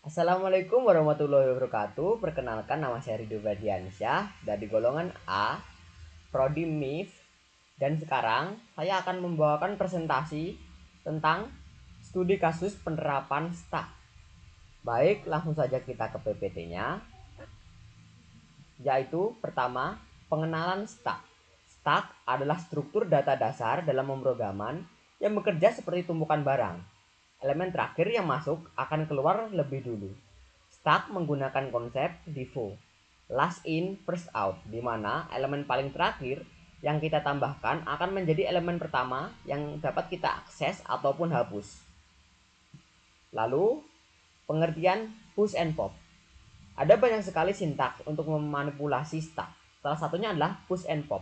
Assalamualaikum warahmatullahi wabarakatuh. Perkenalkan, nama saya Ridho Badiansyah dari golongan A, Prodi MIF. Dan sekarang saya akan membawakan presentasi tentang studi kasus penerapan STAK. Baik, langsung saja kita ke PPT-nya. Yaitu pertama, pengenalan STAK. STAK adalah struktur data dasar dalam pemrograman yang bekerja seperti tumpukan barang. Elemen terakhir yang masuk akan keluar lebih dulu. STAK menggunakan konsep DIFO, last in first out, di mana elemen paling terakhir yang kita tambahkan akan menjadi elemen pertama yang dapat kita akses ataupun hapus. Lalu, pengertian push and pop. Ada banyak sekali sintaks untuk memanipulasi STAK. Salah satunya adalah push and pop.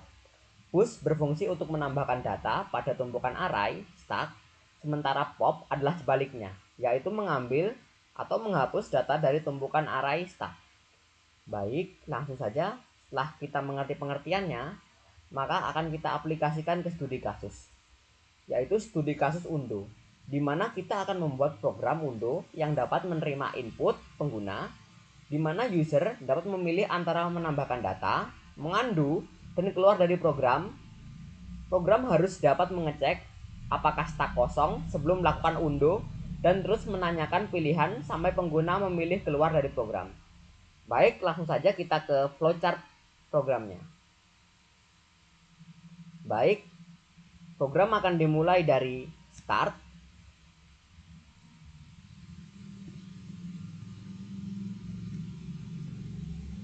Push berfungsi untuk menambahkan data pada tumpukan array STAK, sementara pop adalah sebaliknya, yaitu mengambil atau menghapus data dari tumpukan array STAK. Baik, langsung saja. Setelah kita mengerti pengertiannya, maka akan kita aplikasikan ke studi kasus, yaitu studi kasus undo, di mana kita akan membuat program undo yang dapat menerima input pengguna, di mana user dapat memilih antara menambahkan data, mengunduh, dan keluar dari program. Program harus dapat mengecek apakah STAK kosong sebelum melakukan undo, dan terus menanyakan pilihan sampai pengguna memilih keluar dari program. Baik, langsung saja kita ke flowchart programnya. Baik, program akan dimulai dari start,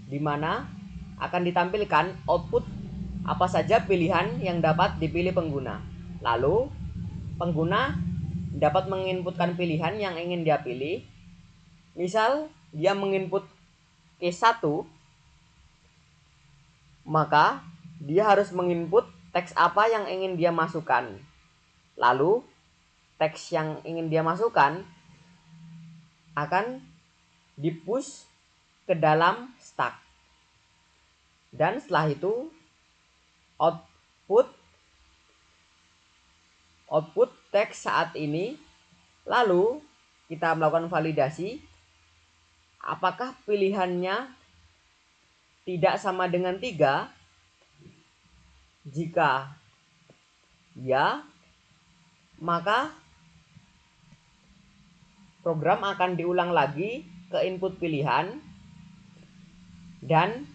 di mana akan ditampilkan output apa saja pilihan yang dapat dipilih pengguna. Lalu, pengguna dapat menginputkan pilihan yang ingin dia pilih. Misal, dia menginput case 1, maka dia harus menginput teks apa yang ingin dia masukkan. Lalu, teks yang ingin dia masukkan akan dipush ke dalam STAK. Dan setelah itu, output teks saat ini. Lalu, kita melakukan validasi apakah pilihannya tidak sama dengan 3. Jika ya, maka program akan diulang lagi ke input pilihan dan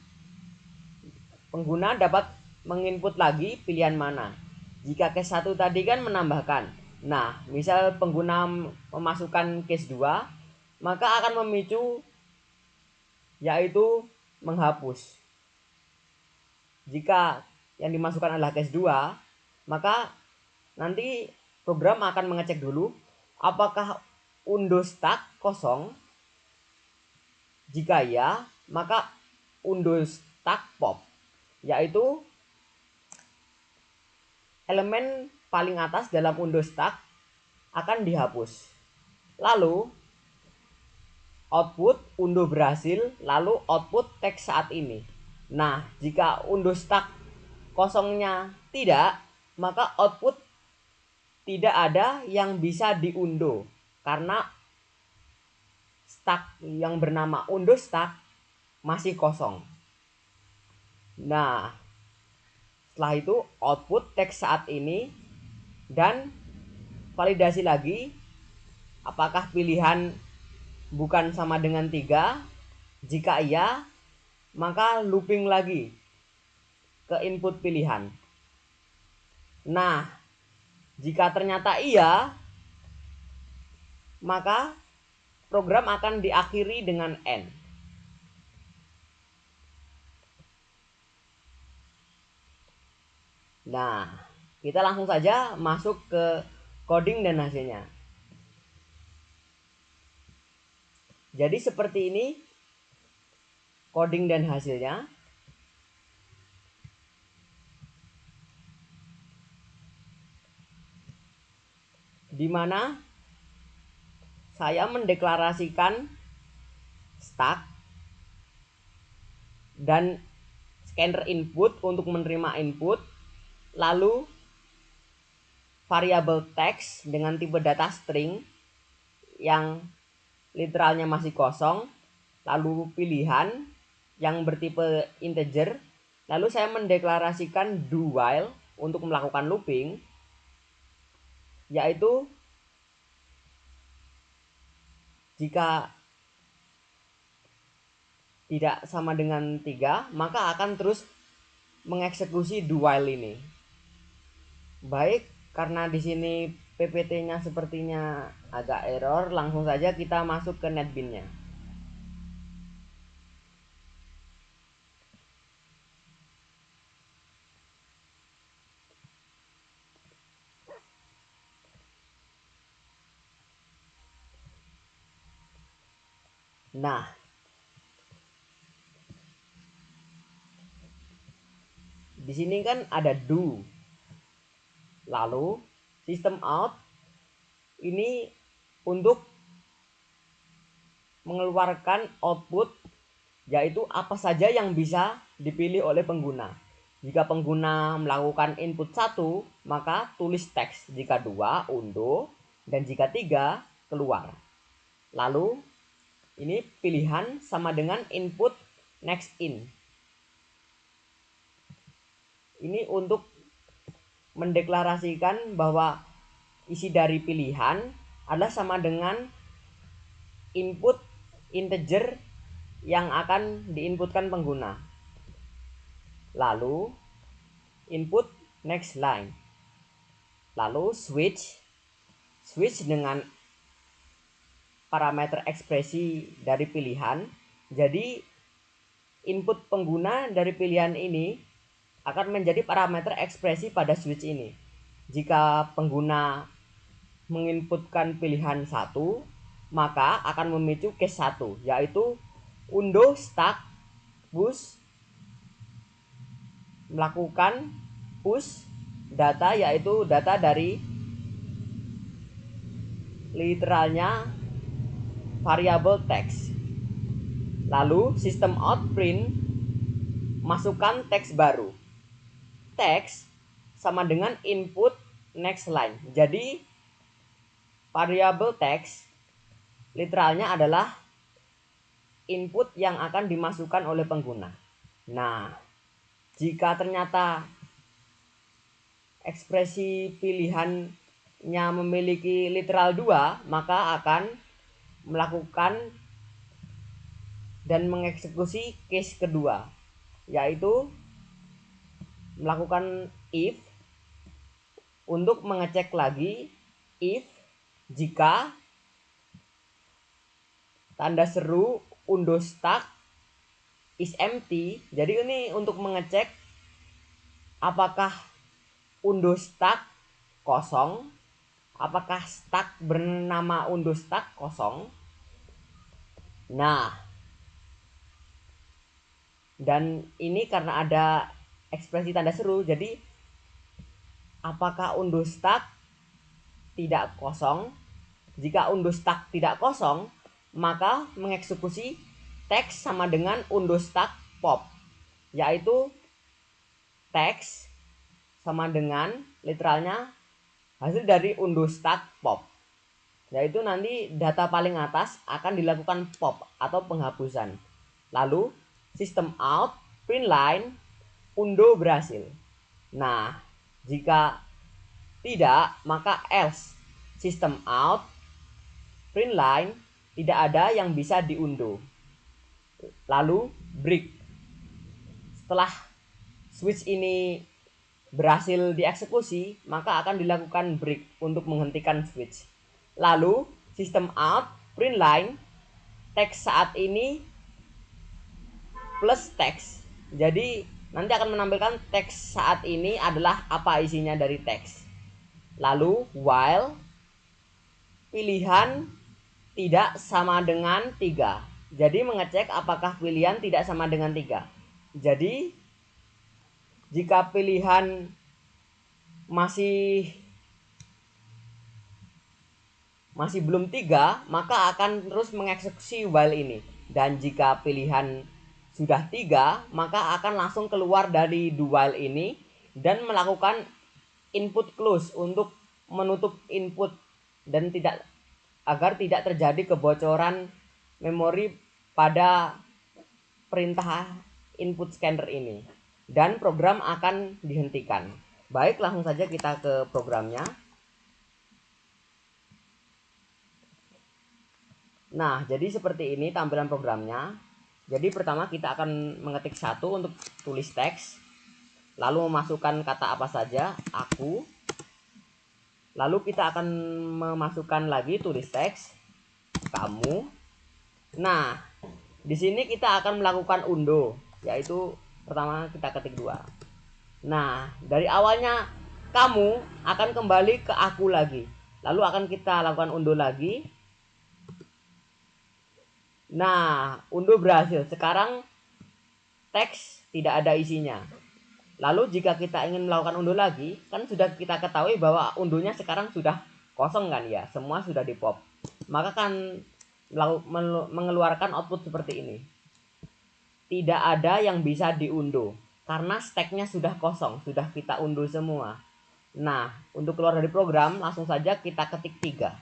pengguna dapat menginput lagi pilihan mana. Jika case 1 tadi kan menambahkan. Nah, misal pengguna memasukkan case 2, maka akan memicu yaitu menghapus. Jika yang dimasukkan adalah case 2, maka nanti program akan mengecek dulu apakah undo STAK kosong. Jika ya, maka undo STAK pop, yaitu elemen paling atas dalam undo STAK akan dihapus. Lalu output undo berhasil, lalu output teks saat ini. Nah, jika undo STAK kosongnya tidak, maka output tidak ada yang bisa diundo karena STAK yang bernama undo STAK masih kosong. Nah, setelah itu output teks saat ini dan validasi lagi apakah pilihan bukan sama dengan 3. Jika iya, maka looping lagi ke input pilihan. Nah, jika ternyata iya, maka program akan diakhiri dengan N. Nah, kita langsung saja masuk ke coding dan hasilnya. Jadi seperti ini coding dan hasilnya. Di mana saya mendeklarasikan STAK dan scanner input untuk menerima input, lalu variabel teks dengan tipe data string yang literalnya masih kosong, lalu pilihan yang bertipe integer, lalu saya mendeklarasikan do while untuk melakukan looping, yaitu jika tidak sama dengan 3, maka akan terus mengeksekusi do while ini. Baik, karena di sini PPT-nya sepertinya agak error, langsung saja kita masuk ke NetBeans-nya. Nah, di sini kan ada do. Lalu system out ini untuk mengeluarkan output, yaitu apa saja yang bisa dipilih oleh pengguna. Jika pengguna melakukan input 1, maka tulis teks. Jika 2, undo. Dan jika 3, keluar. Lalu ini pilihan sama dengan input next in. Ini untuk mendeklarasikan bahwa isi dari pilihan adalah sama dengan input integer yang akan diinputkan pengguna. Lalu input next line. Lalu switch dengan parameter ekspresi dari pilihan. Jadi input pengguna dari pilihan ini akan menjadi parameter ekspresi pada switch ini. Jika pengguna menginputkan pilihan 1, maka akan memicu case 1, yaitu undo stack push, melakukan push data, yaitu data dari literalnya variabel text. Lalu system out print, masukkan teks baru. Teks sama dengan input next line. Jadi variabel text literalnya adalah input yang akan dimasukkan oleh pengguna. Nah, jika ternyata ekspresi pilihannya memiliki literal 2, maka akan melakukan dan mengeksekusi case kedua, yaitu melakukan if untuk mengecek lagi if jika tanda seru undo stack is empty. Jadi ini untuk mengecek apakah undo stack kosong, apakah stack bernama undo stack kosong. Nah, dan ini karena ada ekspresi tanda seru, jadi apakah undo stack tidak kosong? Jika undo stack tidak kosong, maka mengeksekusi teks sama dengan undo stack pop, yaitu teks sama dengan literalnya hasil dari undo stack pop, yaitu nanti data paling atas akan dilakukan pop atau penghapusan. Lalu system out print line undo berhasil. Nah, jika tidak, maka else system out print line tidak ada yang bisa diundo. Lalu break. Setelah switch ini berhasil dieksekusi, maka akan dilakukan break untuk menghentikan switch. Lalu system out print line teks saat ini plus teks. Jadi nanti akan menampilkan teks saat ini adalah apa isinya dari teks. Lalu while pilihan tidak sama dengan 3. Jadi mengecek apakah pilihan tidak sama dengan 3. Jadi jika pilihan masih belum 3, maka akan terus mengeksekusi while ini. Dan jika pilihan sudah 3, maka akan langsung keluar dari do while ini dan melakukan input close untuk menutup input dan tidak agar tidak terjadi kebocoran memori pada perintah input scanner ini, dan program akan dihentikan. Baik, langsung saja kita ke programnya. Nah, jadi seperti ini tampilan programnya. Jadi pertama kita akan mengetik satu untuk tulis teks, lalu memasukkan kata apa saja, aku. Lalu kita akan memasukkan lagi tulis teks, kamu. Nah, di sini kita akan melakukan undo, yaitu pertama kita ketik 2. Nah, dari awalnya kamu akan kembali ke aku lagi. Lalu akan kita lakukan undo lagi. Nah, undo berhasil. Sekarang teks tidak ada isinya. Lalu jika kita ingin melakukan undo lagi, kan sudah kita ketahui bahwa undunya sekarang sudah kosong kan ya, semua sudah di pop. Maka kan mengeluarkan output seperti ini. Tidak ada yang bisa diunduh karena stacknya sudah kosong, sudah kita unduh semua. Nah, untuk keluar dari program langsung saja kita ketik 3.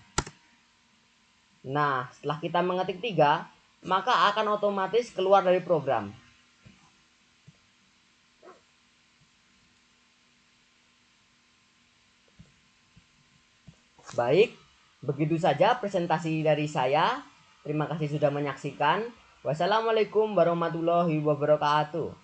Nah, setelah kita mengetik 3, maka akan otomatis keluar dari program. Baik, begitu saja presentasi dari saya. Terima kasih sudah menyaksikan. Wassalamualaikum warahmatullahi wabarakatuh.